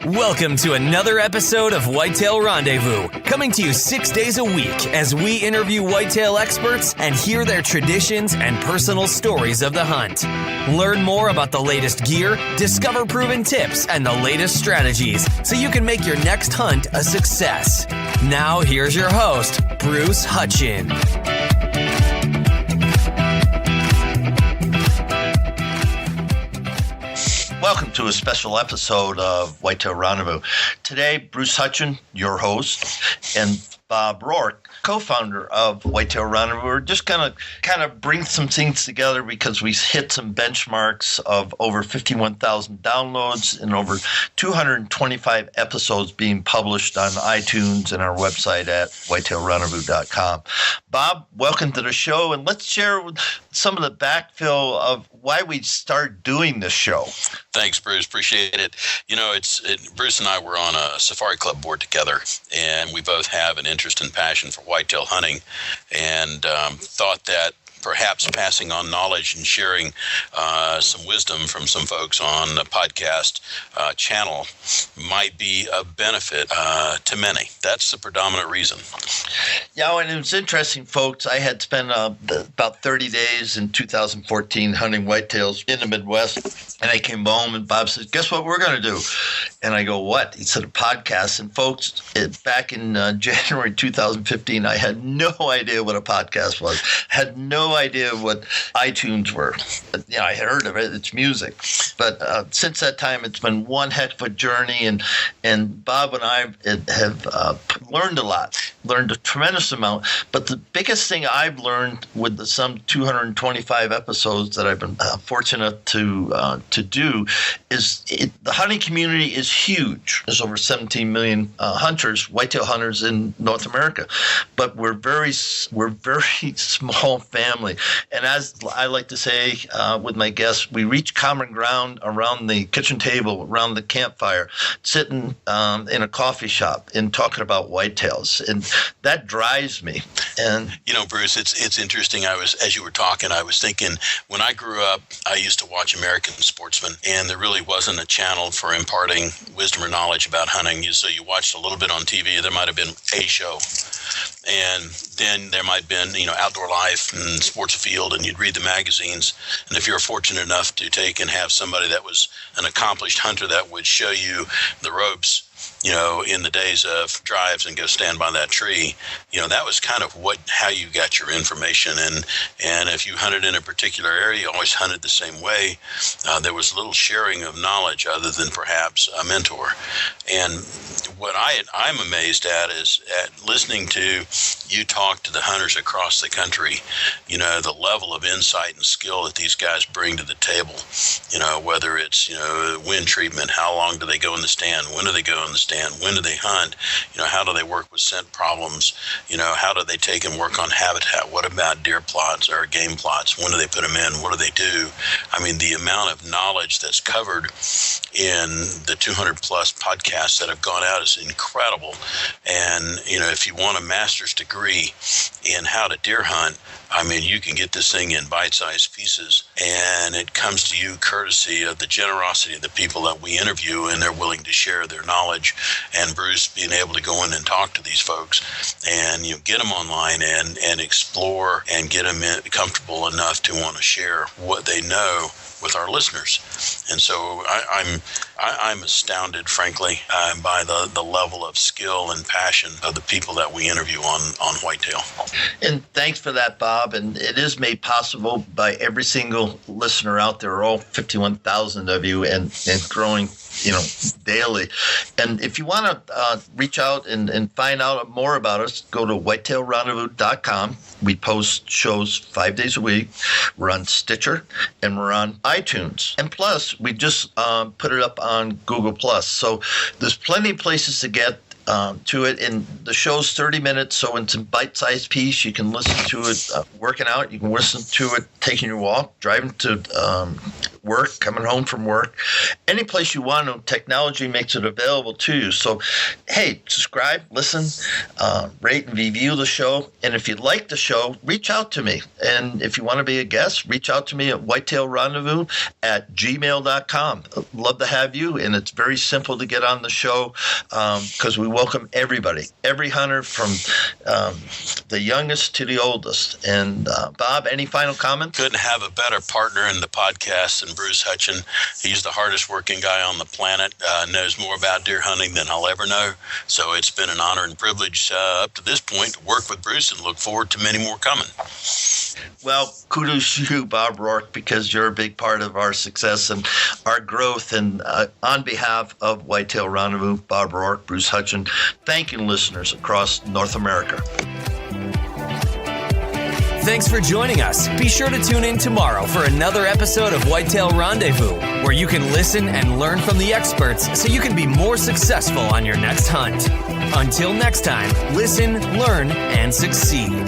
Welcome to another episode of Whitetail Rendezvous, coming to you 6 days a week as we interview whitetail experts and hear their traditions and personal stories of the hunt. Learn more about the latest gear, discover proven tips, and the latest strategies so you can make your next hunt a success. Now here's your host, Bruce Hutcheon. Welcome to a special episode of Whitetail Rendezvous. Today, Bruce Hutcheon, your host, and Bob Roark, co-founder of Whitetail Rendezvous, we're just going to kind of bring some things together because we hit some benchmarks of over 51,000 downloads and over 225 episodes being published on iTunes and our website at whitetailrendezvous.com. Bob, welcome to the show, and let's share some of the backfill of why we started doing this show. Thanks, Bruce. Appreciate it. You know, Bruce and I were on a safari club board together, and we both have an interest and passion for whitetail hunting, and thought that perhaps passing on knowledge and sharing some wisdom from some folks on the podcast channel might be a benefit to many. That's the predominant reason. Yeah, and it was interesting, folks. I had spent about 30 days in 2014 hunting whitetails in the Midwest, and I came home, and Bob said, guess what we're going to do? And I go, what? He said, a podcast. And folks, back in January 2015, I had no idea what a podcast was, had no idea what iTunes were. You know, I had heard of it. It's music. But since that time, it's been one heck of a journey, and Bob and I have learned a lot, learned a tremendous amount. But the biggest thing I've learned with the some 225 episodes that I've been fortunate to do is the hunting community is huge. There's over 17 million hunters, whitetail hunters in North America, but we're very small family. And as I like to say with my guests, we reach common ground around the kitchen table, around the campfire, sitting in a coffee shop and talking about whitetails, and that drives me. And you know, Bruce, it's interesting. As you were talking, I was thinking when I grew up, I used to watch American Sportsman, and there really wasn't a channel for imparting wisdom or knowledge about hunting. So you watched a little bit on TV. There might have been a show, and then there might have been, you know, Outdoor Life and Sports Field, and you'd read the magazines. And if you're fortunate enough to take and have somebody that was an accomplished hunter that would show you the ropes, you know, in the days of drives and go stand by that tree, you know, that was kind of how you got your information. And if you hunted in a particular area, you always hunted the same way. There was little sharing of knowledge other than perhaps a mentor. And what I'm amazed at is at listening to you talk to the hunters across the country, you know, the level of insight and skill that these guys bring to the table, you know, whether it's, you know, wind treatment, how long do they go in the stand, when do they go in the stand, when do they hunt, you know, how do they work with scent problems, you know, how do they take and work on habitat, what about deer plots or game plots, when do they put them in, what do they do? I mean, the amount of knowledge that's covered in the 200 plus podcasts that have gone out is incredible. And, you know, if you want a master's degree in how to deer hunt, I mean, you can get this thing in bite-sized pieces, and it comes to you courtesy of the generosity of the people that we interview, and they're willing to share their knowledge. And Bruce being able to go in and talk to these folks and, you know, get them online and explore and get them comfortable enough to want to share what they know with our listeners. And so I'm astounded, frankly, by the level of skill and passion of the people that we interview on Whitetail. And thanks for that, Bob. And it is made possible by every single listener out there, all 51,000 of you, and growing, you know, daily. And if you want to reach out and find out more about us, go to whitetailrendezvous.com. We post shows 5 days a week. We're on Stitcher, and we're on iTunes. And plus, we just put it up on Google+. So there's plenty of places to get to it. And the show's 30 minutes, so it's a bite-sized piece. You can listen to it working out. You can listen to it taking your walk, driving to at work, coming home from work, any place you want to. Technology makes it available to you. So, hey, subscribe, listen, rate and review the show. And if you like the show, reach out to me. And if you want to be a guest, reach out to me at whitetailrendezvous@gmail.com. Love to have you. And it's very simple to get on the show because we welcome everybody, every hunter from the youngest to the oldest. And Bob, any final comments? Couldn't have a better partner in the podcast than Bruce Hutcheon. He's the hardest working guy on the planet, knows more about deer hunting than I'll ever know. So it's been an honor and privilege up to this point to work with Bruce and look forward to many more coming. Well, kudos to you, Bob Roark, because you're a big part of our success and our growth. And on behalf of Whitetail Rendezvous, Bob Roark, Bruce Hutcheon, thank you, listeners across North America. Thanks for joining us. Be sure to tune in tomorrow for another episode of Whitetail Rendezvous, where you can listen and learn from the experts so you can be more successful on your next hunt. Until next time, listen, learn, and succeed.